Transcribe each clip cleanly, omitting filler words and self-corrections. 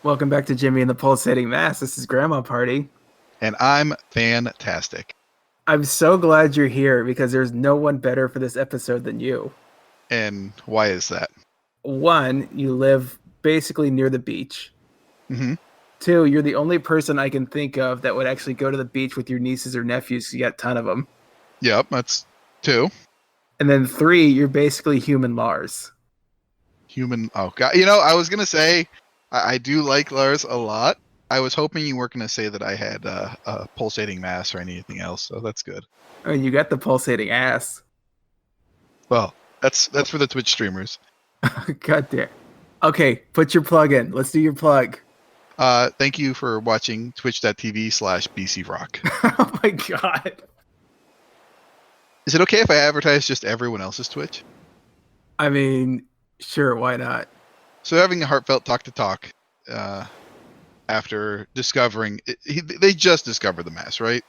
Welcome back to Jimmy and the Pulsating Mass. This is Grandma Party. And I'm Faantastic. I'm so glad you're here because there's no one better for this episode than you. And why is that? One, you live basically near the beach. Mm-hmm. Two, you're the only person I can think of that would actually go to the beach with your nieces or nephews. You got a ton of them. Yep, that's two. And then three, you're basically human Lars. Oh, God. You know, I was going to say, I do like Lars a lot. I was hoping you weren't going to say that I had a pulsating mass or anything else, so that's good. I mean, you got the pulsating ass. Well, that's for the Twitch streamers. God damn. Okay, put your plug in. Let's do your plug. Thank you for watching twitch.tv/bcrock. Oh my God. Is it okay if I advertise just everyone else's Twitch? I mean, sure, why not? So having a heartfelt talk after discovering they just discovered the mass, right?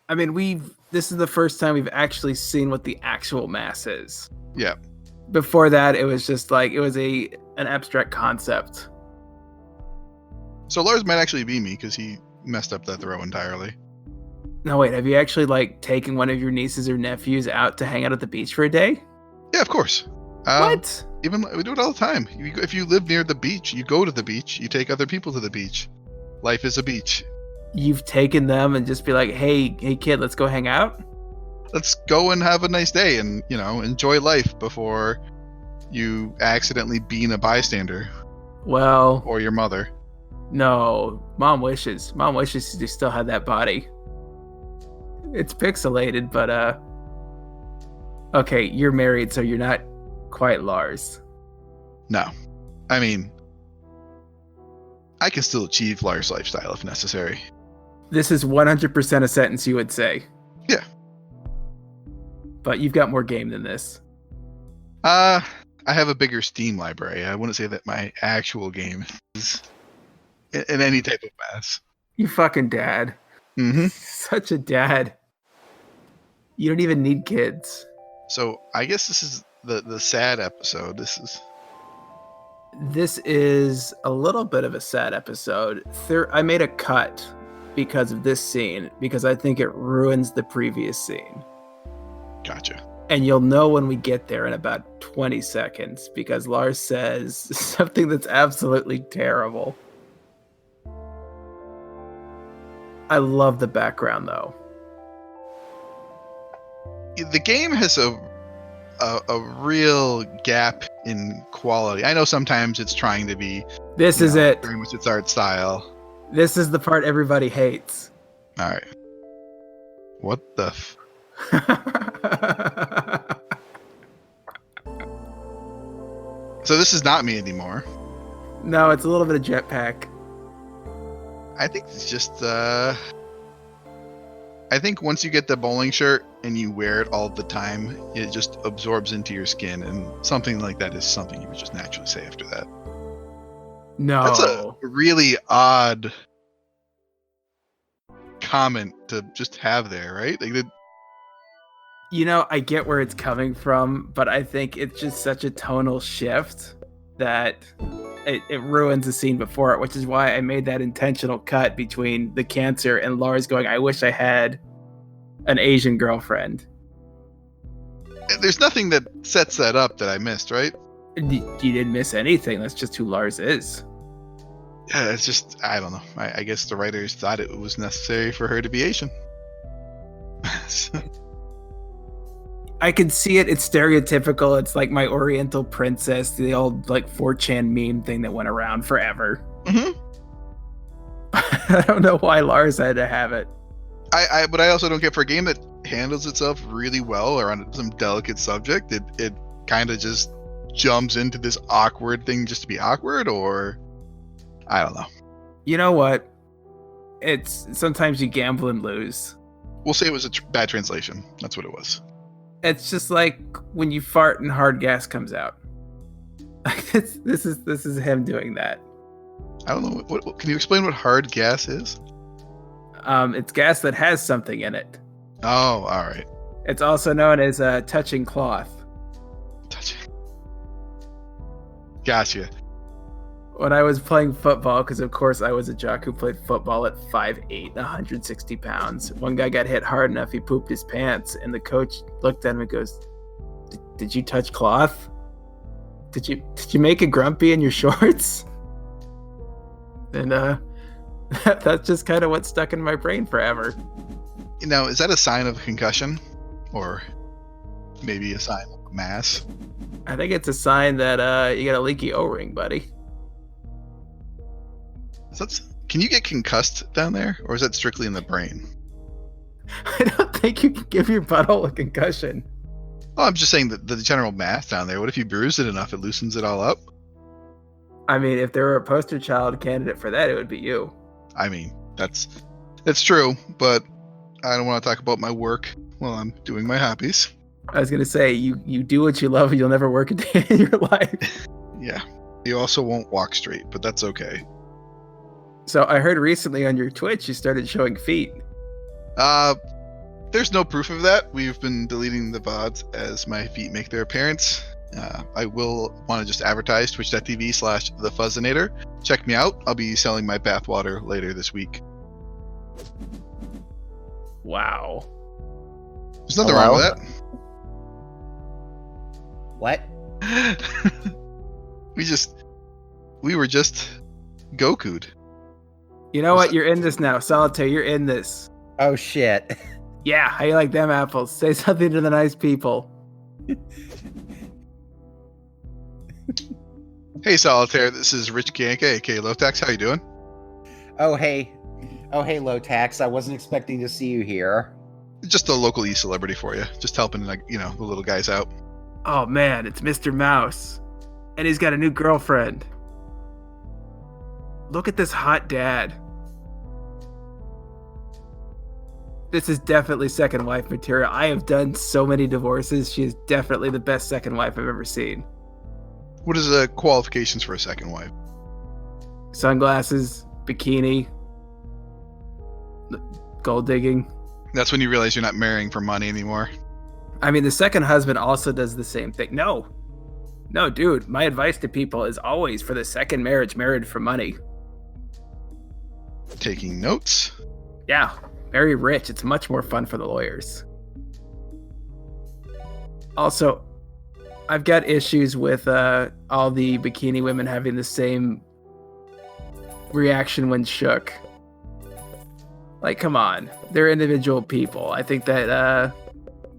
I mean, this is the first time we've actually seen what the actual mass is. Yeah. Before that, it was just like it was an abstract concept. So Lars might actually be me because he messed up that throw entirely. No, wait, have you actually taken one of your nieces or nephews out to hang out at the beach for a day? Yeah, of course. What? Even we do it all the time. If you live near the beach, you go to the beach. You take other people to the beach. Life is a beach. You've taken them and just be like, hey kid, let's go hang out? Let's go and have a nice day and, enjoy life before you accidentally bean a bystander. Well... Or your mother. No. Mom wishes she still had that body. It's pixelated, but, okay, you're married, so you're not quite Lars. No. I mean, I can still achieve Lars lifestyle if necessary. This is 100% a sentence you would say. Yeah. But you've got more game than this. I have a bigger Steam library. I wouldn't say that my actual game is in any type of mass. You fucking dad. Mm-hmm. Such a dad. You don't even need kids. So I guess this is the sad episode. This is a little bit of a sad episode. I made a cut because of this scene because I think it ruins the previous scene. Gotcha. And you'll know when we get there in about 20 seconds because Lars says something that's absolutely terrible. I love the background though. The game has a real gap in quality. I know sometimes it's trying to be This is it. very much its art style. This is the part everybody hates. All right. What the So this is not me anymore. No, it's a little bit of jetpack. I think it's just I think once you get the bowling shirt and you wear it all the time, it just absorbs into your skin, and something like that is something you would just naturally say after that. No. That's a really odd comment to just have there, right? I get where it's coming from, but I think it's just such a tonal shift that it ruins the scene before it, which is why I made that intentional cut between the cancer and Lars going, I wish I had an Asian girlfriend. There's nothing that sets that up that I missed, right? You didn't miss anything. That's just who Lars is. Yeah, it's just, I don't know. I guess the writers thought it was necessary for her to be Asian. I can see it. It's stereotypical. It's like my Oriental Princess, the old 4chan meme thing that went around forever. Mm-hmm. I don't know why Lars had to have it. But I also don't get, for a game that handles itself really well or on some delicate subject, it kind of just jumps into this awkward thing just to be awkward, or I don't know. You know what? It's sometimes you gamble and lose. We'll say it was a bad translation. That's what it was. It's just like when you fart and hard gas comes out. This is him doing that. I don't know. What can you explain what hard gas is? It's gas that has something in it. Oh, all right. It's also known as touching cloth. Touching. Gotcha. When I was playing football, because of course I was a jock who played football at 5'8", 160 pounds. One guy got hit hard enough, he pooped his pants, and the coach looked at him and goes, "Did you touch cloth? Did you make a grumpy in your shorts?" And that's just kind of what stuck in my brain forever. Now, is that a sign of concussion, or maybe a sign of mass? I think it's a sign that you got a leaky O-ring, buddy. Can you get concussed down there, or is that strictly in the brain? I don't think you can give your butthole a concussion. Oh, I'm just saying that the general math down there. What if you bruise it enough, it loosens it all up? I mean, if there were a poster child candidate for that, it would be you. I mean, that's true, but I don't want to talk about my work while I'm doing my hobbies. I was gonna say, you do what you love, and you'll never work a day in your life. Yeah, you also won't walk straight, but that's okay. So I heard recently on your Twitch you started showing feet. There's no proof of that. We've been deleting the VODs as my feet make their appearance. I will want to just advertise twitch.tv/thefuzzinator. Check me out. I'll be selling my bathwater later this week. Wow. There's nothing wrong with that. What? We were just Goku'd. You know what? You're in this now. Solitaire, you're in this. Oh, shit. Yeah, how you like them apples? Say something to the nice people. Hey, Solitaire. This is Rich Kanka, aka Lotax. How you doing? Oh, hey. Oh, hey, Lotax. I wasn't expecting to see you here. Just a local e-celebrity for you. Just helping, like, the little guys out. Oh, man, it's Mr. Mouse. And he's got a new girlfriend. Look at this hot dad. This is definitely second wife material. I have done so many divorces. She is definitely the best second wife I've ever seen. What is the qualifications for a second wife? Sunglasses, bikini, gold digging. That's when you realize you're not marrying for money anymore. I mean, the second husband also does the same thing. No, dude, my advice to people is always for the second marriage, married for money. Taking notes. Yeah, very rich. It's much more fun for the lawyers. Also, I've got issues with all the bikini women having the same reaction when shook. Like, come on. They're individual people. I think that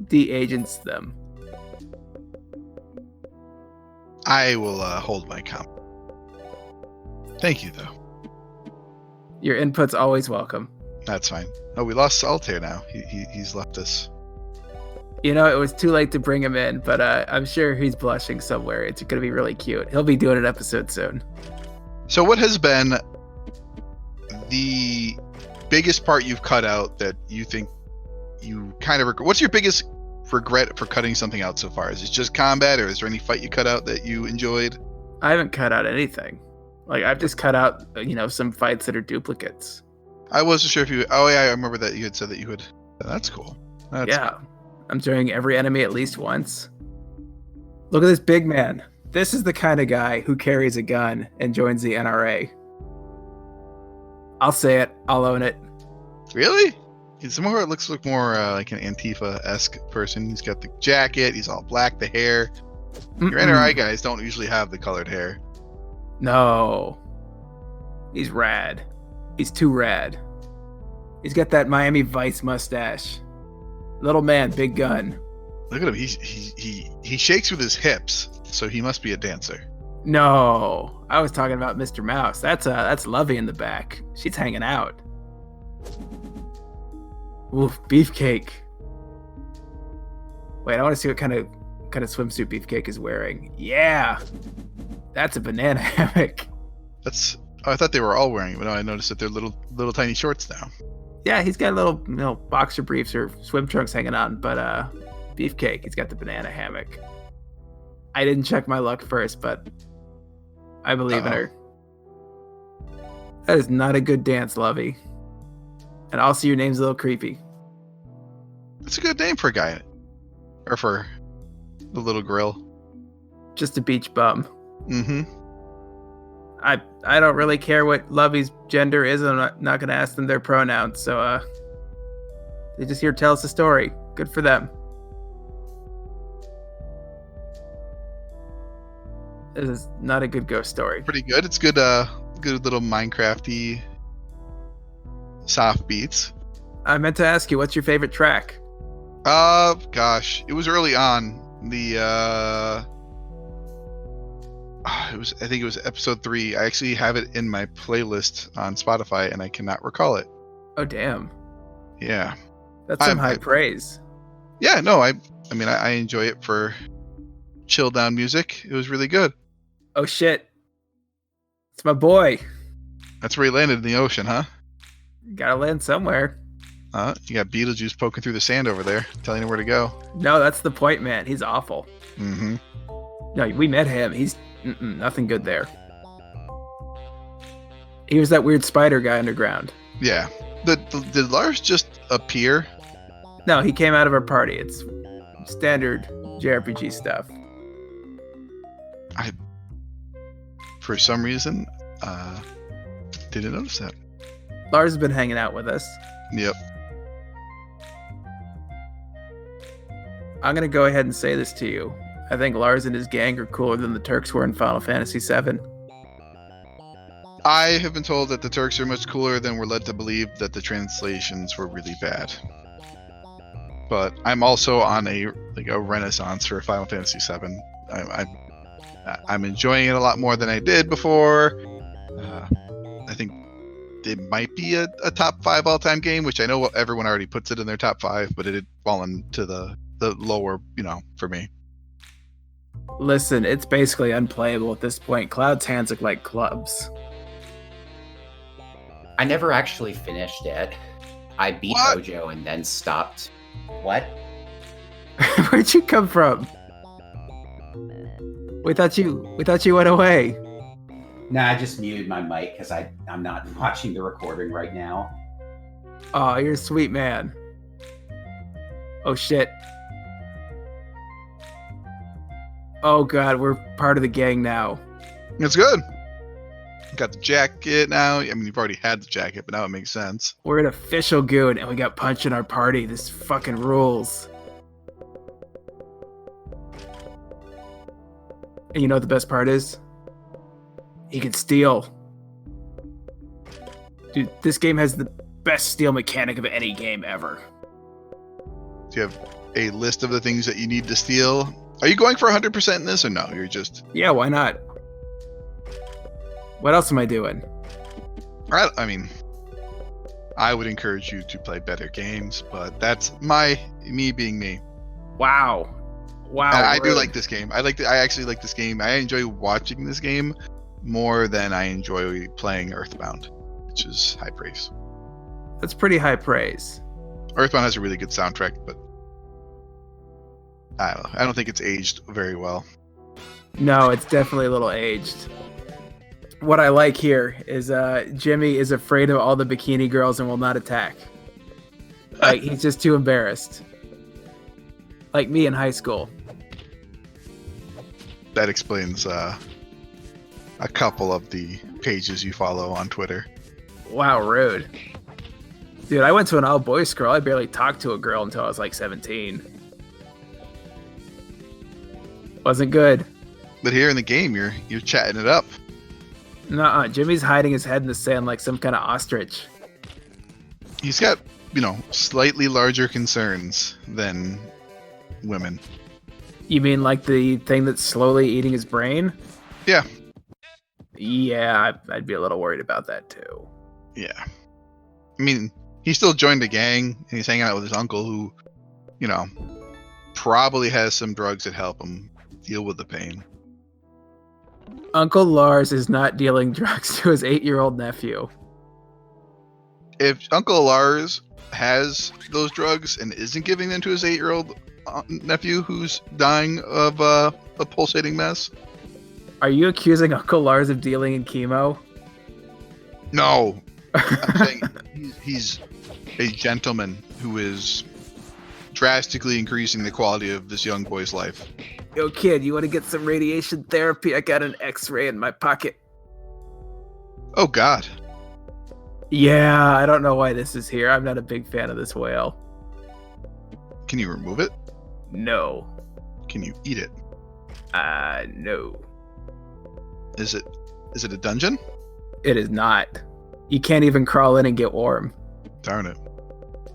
de-agents them. I will hold my comment. Thank you, though. Your input's always welcome. That's fine. Oh, we lost Solitaire now. He's left us. You know, it was too late to bring him in, but I'm sure he's blushing somewhere. It's going to be really cute. He'll be doing an episode soon. So what has been the biggest part you've cut out that you think you kind of regret? What's your biggest regret for cutting something out so far? Is it just combat, or is there any fight you cut out that you enjoyed? I haven't cut out anything. Like, I've just cut out, some fights that are duplicates. I wasn't sure if you... Oh, yeah, I remember that you had said that you would... That's cool. Yeah. I'm doing every enemy at least once. Look at this big man. This is the kind of guy who carries a gun and joins the NRA. I'll say it. I'll own it. Really? Looks more like an Antifa-esque person. He's got the jacket. He's all black, the hair. Your NRA guys don't usually have the colored hair. No. He's rad. He's too rad. He's got that Miami Vice mustache. Little man, big gun. Look at him. He shakes with his hips, so he must be a dancer. No, I was talking about Mr. Mouse. That's Lovey in the back. She's hanging out. Oof, Beefcake. Wait, I want to see what kind of swimsuit Beefcake is wearing. Yeah, that's a banana hammock. I thought they were all wearing it, but no, I noticed that they're little tiny shorts now. Yeah, he's got little boxer briefs or swim trunks hanging on, but Beefcake, he's got the banana hammock. I didn't check my luck first, but I believe in her. That is not a good dance, Lovey. And also, your name's a little creepy. That's a good name for a guy. Or for the little grill. Just a beach bum. Mm-hmm. I don't really care what Lovey's gender is. I'm not going to ask them their pronouns. So they just here to tell us a story. Good for them. This is not a good ghost story. Pretty good. It's good. Good little Minecrafty soft beats. I meant to ask you, what's your favorite track? Gosh, it was early on. I think it was episode 3. I actually have it in my playlist on Spotify, and I cannot recall it. Oh damn! Yeah, that's some high praise. Yeah, no, I mean, I enjoy it for chill down music. It was really good. Oh shit! It's my boy. That's where he landed in the ocean, huh? Gotta land somewhere. You got Beetlejuice poking through the sand over there, telling you where to go. No, that's the point, man. He's awful. Mm-hmm. No, we met him. He's nothing good there. He was that weird spider guy underground. Yeah. Did Lars just appear? No, he came out of our party. It's standard JRPG stuff. For some reason, didn't notice that. Lars has been hanging out with us. Yep. I'm going to go ahead and say this to you. I think Lars and his gang are cooler than the Turks were in Final Fantasy VII. I have been told that the Turks are much cooler than we're led to believe that the translations were really bad. But I'm also on a renaissance for Final Fantasy VII. I'm enjoying it a lot more than I did before. I think it might be a top 5 all-time game, which I know everyone already puts it in their top 5, but it had fallen to the lower, for me. Listen, it's basically unplayable at this point. Cloud's hands look like clubs. I never actually finished it. I beat Hojo and then stopped. What? Where'd you come from? We thought you went away. Nah, I just muted my mic because I'm not watching the recording right now. Oh, you're a sweet man. Oh shit. Oh god, we're part of the gang now. It's good. Got the jacket now. I mean, you've already had the jacket, but now it makes sense. We're an official goon, and we got Punch in our party. This fucking rules. And you know what the best part is? He can steal. Dude, this game has the best steal mechanic of any game ever. Do you have a list of the things that you need to steal? Are you going for 100% in this, or no? You're just... Yeah, why not? What else am I doing? I mean, I would encourage you to play better games, but that's me being me. Wow. I do like this game. I actually like this game. I enjoy watching this game more than I enjoy playing Earthbound, which is high praise. That's pretty high praise. Earthbound has a really good soundtrack, but I don't know. I don't think it's aged very well. No, it's definitely a little aged. What I like here is Jimmy is afraid of all the bikini girls and will not attack. Like, he's just too embarrassed. Like me in high school. That explains a couple of the pages you follow on Twitter. Wow, rude. Dude, I went to an all-boys school. I barely talked to a girl until I was like 17. Wasn't good. But here in the game, you're chatting it up. Nuh-uh. Jimmy's hiding his head in the sand like some kind of ostrich. He's got, slightly larger concerns than women. You mean like the thing that's slowly eating his brain? Yeah. Yeah, I'd be a little worried about that too. Yeah. I mean, he still joined a gang, and he's hanging out with his uncle who, probably has some drugs that help him deal with the pain. Uncle Lars is not dealing drugs to his 8-year-old nephew. If Uncle Lars has those drugs and isn't giving them to his 8-year-old nephew who's dying of a pulsating mess. Are you accusing Uncle Lars of dealing in chemo? No. I'm saying he's a gentleman who is drastically increasing the quality of this young boy's life. Yo, kid, you want to get some radiation therapy? I got an X-ray in my pocket. Oh God. Yeah, I don't know why this is here. I'm not a big fan of this whale. Can you remove it? No. Can you eat it? No. Is it a dungeon? It is not. You can't even crawl in and get warm. Darn it.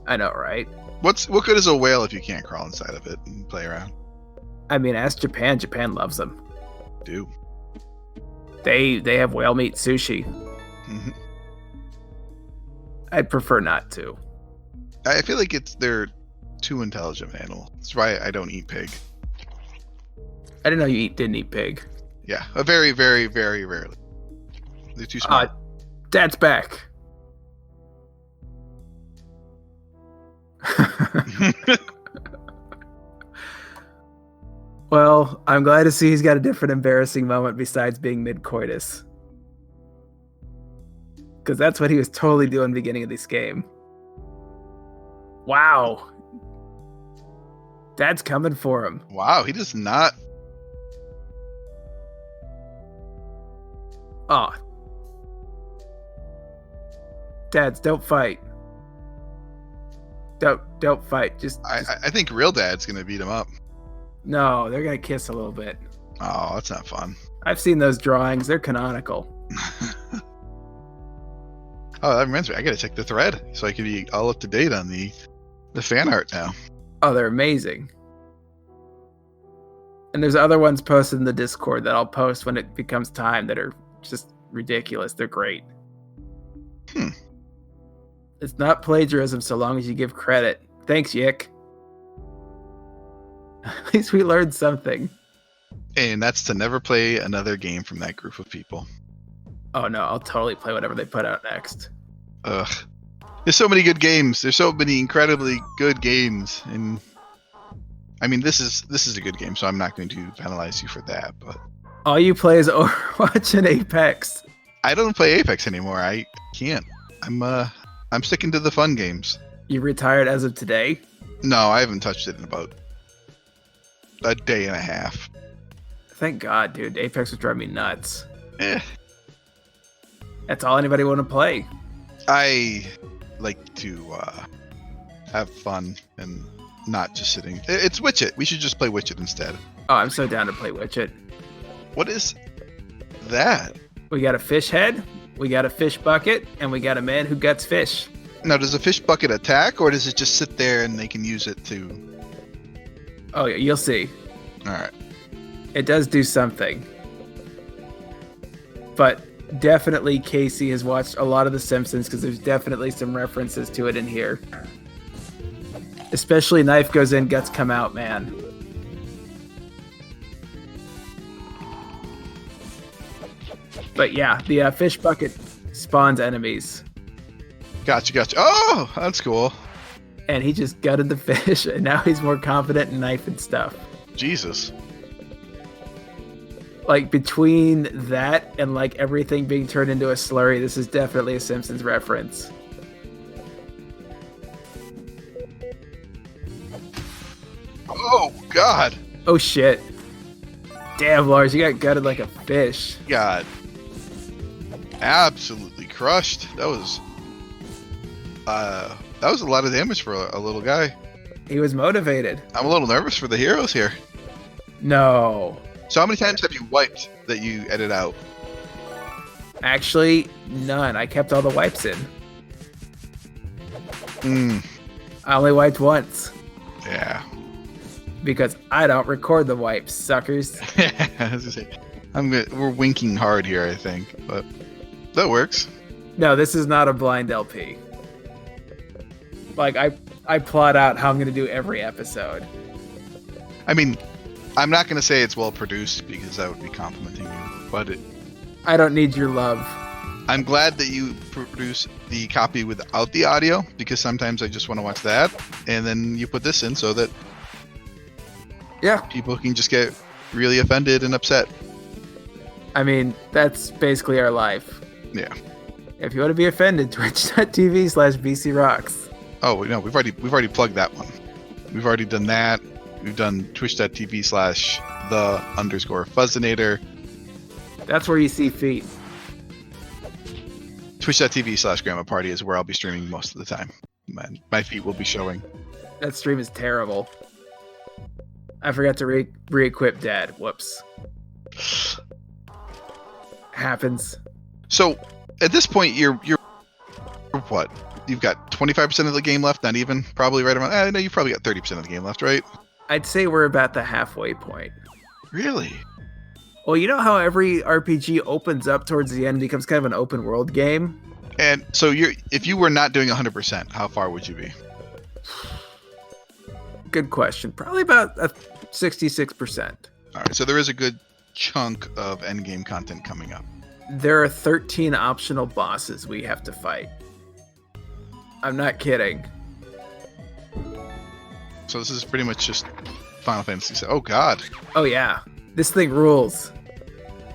I know, right? What good is a whale if you can't crawl inside of it and play around? I mean, ask Japan. Japan loves them. Do. They have whale meat sushi. Mm-hmm. I'd prefer not to. I feel like they're too intelligent animals. That's why I don't eat pig. I didn't know you didn't eat pig. Yeah, a very, very, very rarely. They're too smart. Dad's back. Well, I'm glad to see he's got a different embarrassing moment besides being mid-coitus. Because that's what he was totally doing at the beginning of this game. Wow. Dad's coming for him. Wow, he does not. Oh. Dads, don't fight. Don't fight. Just I think real dad's gonna beat him up. No, they're gonna kiss a little bit. Oh, that's not fun. I've seen those drawings. They're canonical. Oh, that reminds me. I gotta check the thread so I can be all up to date on the fan art now. Oh, they're amazing. And there's other ones posted in the Discord that I'll post when it becomes time that are just ridiculous. They're great. It's not plagiarism so long as you give credit. Thanks, Yiik. At least we learned something. And that's to never play another game from that group of people. Oh no, I'll totally play whatever they put out next. Ugh. There's so many good games. There's so many incredibly good games. And I mean, this is a good game, so I'm not going to penalize you for that. But all you play is Overwatch and Apex. I don't play Apex anymore. I can't. I'm sticking to the fun games. You retired as of today? No, I haven't touched it in about a day and a half. Thank God, dude. Apex was driving me nuts. Eh. That's all anybody want to play. I like to have fun and not just sitting. It's Witchit. We should just play Witchit instead. Oh, I'm so down to play Witchit. What is that? We got a fish head, we got a fish bucket, and we got a man who guts fish. Now, does a fish bucket attack, or does it just sit there and they can use it to... Oh, yeah, you'll see. All right. It does do something. But definitely Casey has watched a lot of The Simpsons because there's definitely some references to it in here. Especially knife goes in, guts come out, man. But yeah, the fish bucket spawns enemies. Gotcha. Oh, that's cool. And he just gutted the fish, and now he's more confident in knife and stuff. Jesus. Like, between that and, like, everything being turned into a slurry, this is definitely a Simpsons reference. Oh, God. Oh, shit. Damn, Lars, you got gutted like a fish. God. Absolutely crushed. That was a lot of damage for a little guy. He was motivated. I'm a little nervous for the heroes here. No. So how many times have you wiped that you edit out? Actually, none. I kept all the wipes in. I only wiped once. Yeah. Because I don't record the wipes, suckers. I was gonna say, we're winking hard here, I think, but that works. No, this is not a blind LP. Like, I plot out how I'm going to do every episode. I mean, I'm not going to say it's well produced because that would be complimenting you, but I don't need your love. I'm glad that you produce the copy without the audio because sometimes I just want to watch that, and then you put this in so that people can just get really offended and upset. I mean, that's basically our life. Yeah. If you want to be offended, twitch.tv/BCRocks. Oh, no, we've already plugged that one. We've already done that. We've done twitch.tv/the_Fuzzinator. That's where you see feet. Twitch.tv/Grandma Party is where I'll be streaming most of the time. My feet will be showing. That stream is terrible. I forgot to re-equip Dad. Whoops. Happens. So at this point, you're what? You've got 25% of the game left. Not even. Probably right around. No, you've probably got 30% of the game left, right? I'd say we're about the halfway point. Really? Well, you know how every RPG opens up towards the end and becomes kind of an open world game? And so if you were not doing 100%, how far would you be? Good question. Probably about 66%. All right, so there is a good chunk of endgame content coming up. There are 13 optional bosses we have to fight. I'm not kidding. So this is pretty much just Final Fantasy VII. Oh, God. Oh, yeah. This thing rules.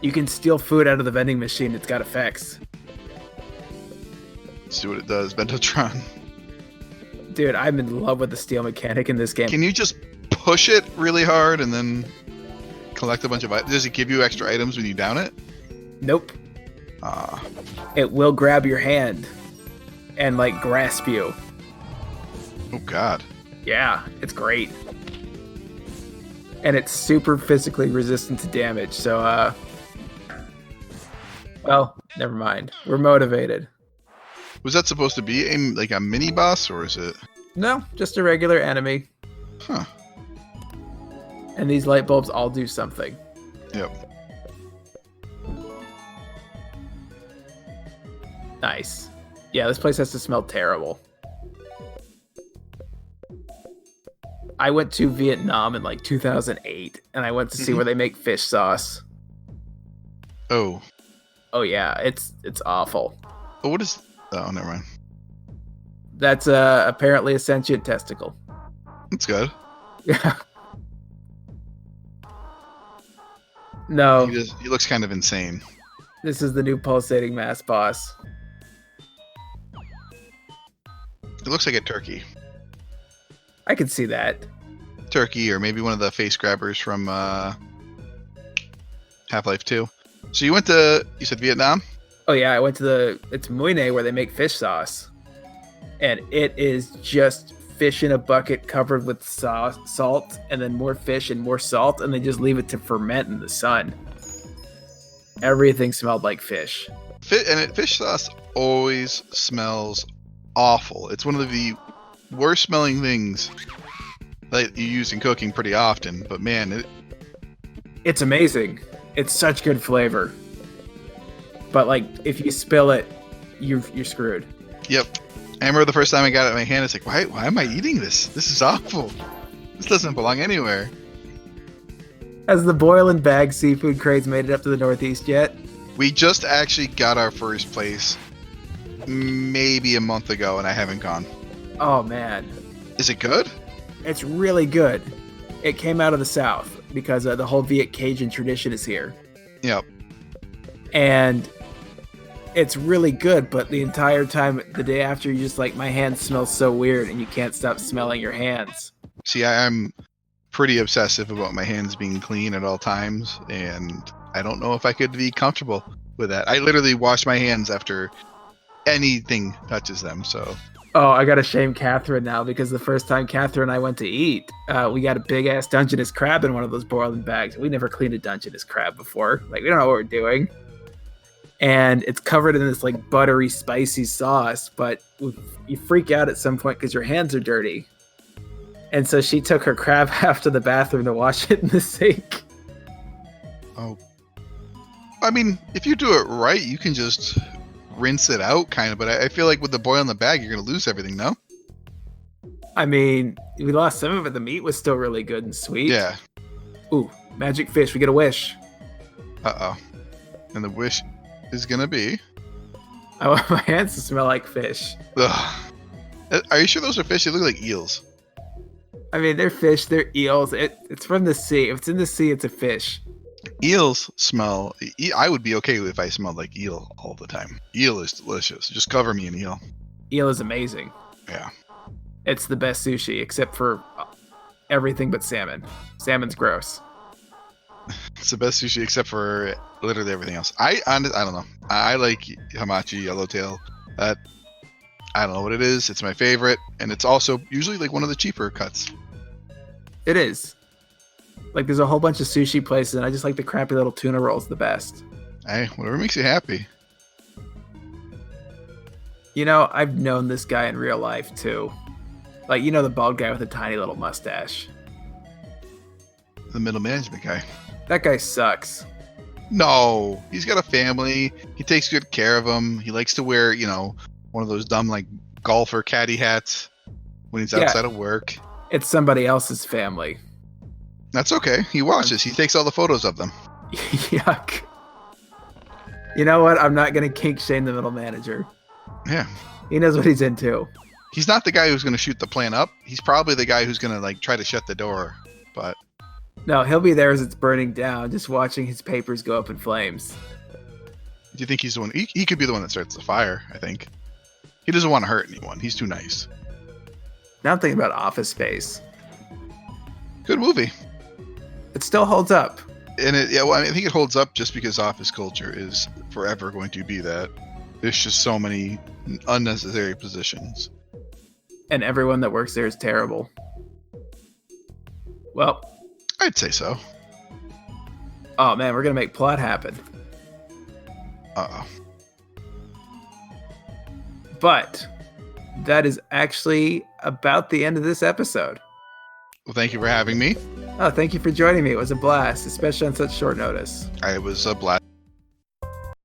You can steal food out of the vending machine. It's got effects. Let's see what it does. Bentotron. Dude, I'm in love with the steal mechanic in this game. Can you just push it really hard and then collect a bunch of items? Does it give you extra items when you down it? Nope. It will grab your hand and, like, grasp you. Oh, God. Yeah, it's great. And it's super physically resistant to damage, so, well, never mind. We're motivated. Was that supposed to be a mini boss, or is it? No, just a regular enemy. Huh. And these light bulbs all do something. Yep. Nice. Yeah, this place has to smell terrible. I went to Vietnam in like 2008, and I went to see where they make fish sauce. Oh. Oh yeah, it's awful. Oh, what is? Oh, never mind. That's apparently a sentient testicle. That's good. Yeah. No. He looks kind of insane. This is the new pulsating mass boss. It looks like a turkey. I could see that. Turkey, or maybe one of the face grabbers from Half-Life 2. So you said Vietnam? Oh yeah, I went to it's Mui Ne where they make fish sauce. And it is just fish in a bucket covered with salt, and then more fish and more salt, and they just leave it to ferment in the sun. Everything smelled like fish. Fish sauce always smells awful. It's one of the worst smelling things that you use in cooking pretty often, but man, it's amazing. It's such good flavor. But like, if you spill it, you're screwed. Yep. I remember the first time I got it in my hand, it's like, why am I eating this? This is awful. This doesn't belong anywhere. Has the boil and bag seafood craze made it up to the Northeast yet? We just actually got our first place maybe a month ago, and I haven't gone. Oh man. Is it good? It's really good. It came out of the South because the whole Viet Cajun tradition is here. Yep. And it's really good, but the entire time, the day after, you're just like, my hands smell so weird, and you can't stop smelling your hands. See, I'm pretty obsessive about my hands being clean at all times, and I don't know if I could be comfortable with that. I literally wash my hands after anything touches them, so... Oh, I gotta shame Catherine now, because the first time Catherine and I went to eat, we got a big-ass Dungeness crab in one of those boiling bags. We never cleaned a Dungeness crab before. Like, we don't know what we're doing. And it's covered in this like buttery, spicy sauce, but you freak out at some point because your hands are dirty. And so she took her crab half to the bathroom to wash it in the sink. Oh. I mean, if you do it right, you can just rinse it out, kind of. But I feel like with the boil in the bag, you're going to lose everything, no? I mean, we lost some of it. The meat was still really good and sweet. Yeah. Ooh, magic fish. We get a wish. Uh-oh. And the wish is going to be... I want my hands to smell like fish. Ugh. Are you sure those are fish? They look like eels. I mean, they're fish. They're eels. It's from the sea. If it's in the sea, it's a fish. Eels smell... I would be okay if I smelled like eel all the time. Eel is delicious. Just cover me in eel. Eel is amazing. Yeah. It's the best sushi, except for everything but salmon. Salmon's gross. It's the best sushi except for literally everything else. I don't know. I like hamachi yellowtail. That I don't know what it is. It's my favorite, and it's also usually like one of the cheaper cuts. It is. Like there's a whole bunch of sushi places, and I just like the crappy little tuna rolls the best. Hey, whatever makes you happy. You know, I've known this guy in real life too. Like, you know, the bald guy with a tiny little mustache. The middle management guy. That guy sucks. No, he's got a family. He takes good care of them. He likes to wear, one of those dumb like golfer caddy hats when he's outside of work. It's somebody else's family. That's okay. He watches. He takes all the photos of them. Yuck. You know what? I'm not going to kink shame the middle manager. Yeah. He knows what he's into. He's not the guy who's going to shoot the plane up. He's probably the guy who's going to like try to shut the door. But no, he'll be there as it's burning down, just watching his papers go up in flames. Do you think he's the one? He could be the one that starts the fire, I think. He doesn't want to hurt anyone. He's too nice. Now I'm thinking about Office Space. Good movie. It still holds up. And I think it holds up just because office culture is forever going to be that. There's just so many unnecessary positions. And everyone that works there is terrible. Well, I'd say so. Oh man, we're going to make plot happen. Uh-oh. But that is actually about the end of this episode. Well, thank you for having me. Oh, thank you for joining me. It was a blast, especially on such short notice. It was a blast.